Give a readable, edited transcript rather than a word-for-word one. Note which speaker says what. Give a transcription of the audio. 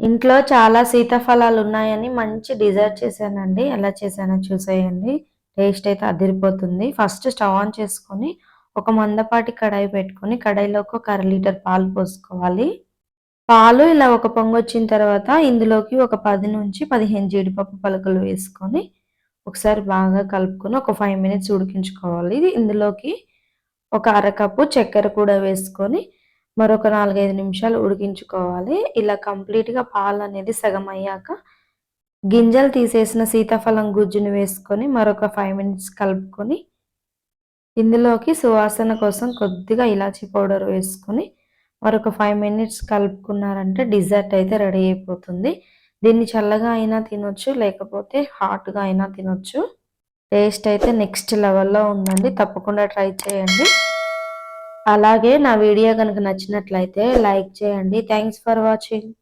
Speaker 1: ఇంట్లో చాలా సీతాఫలాలు ఉన్నాయని మంచి డిజర్ట్ చేశానండి. ఎలా చేశానో చూసేయండి. టేస్ట్ అయితే అదిరిపోతుంది. ఫస్ట్ స్టవ్ ఆన్ చేసుకొని, ఒక మందపాటి కడాయి పెట్టుకొని, కడాయిలోకి ఒక లీటర్ పాలు పోసుకోవాలి. పాలు ఇలా ఒక పొంగొచ్చిన తర్వాత, ఇందులోకి ఒక 10-15 జీడిపప్పు పలుకులు వేసుకొని, ఒకసారి బాగా కలుపుకొని, ఒక 5 మినిట్స్ ఉడికించుకోవాలి. ఇందులోకి ఒక అరకప్పు చక్కెర కూడా వేసుకొని, మరొక 4, 5 నిమిషాలు ఉడికించుకోవాలి. ఇలా కంప్లీట్‌గా పాలనేది సగం అయ్యాక, గింజలు తీసేసిన సీతాఫలం గుజ్జుని వేసుకొని, మరొక 5 మినిట్స్ కలుపుకొని, ఇందులోకి సువాసన కోసం కొద్దిగా ఇలాచీ పౌడర్ వేసుకొని, మరొక 5 మినిట్స్ కలుపుకున్నారంటే డిజర్ట్ అయితే రెడీ అయిపోతుంది. దీన్ని చల్లగా అయినా తినొచ్చు, లేకపోతే హాట్‌గా అయినా తినొచ్చు. టేస్ట్ అయితే నెక్స్ట్ లెవెల్‌లో ఉందండి. తప్పకుండా ట్రై చేయండి. అలాగే నా వీడియో గనుక నచ్చినట్లయితే లైక్ చేయండి. Thanks for watching.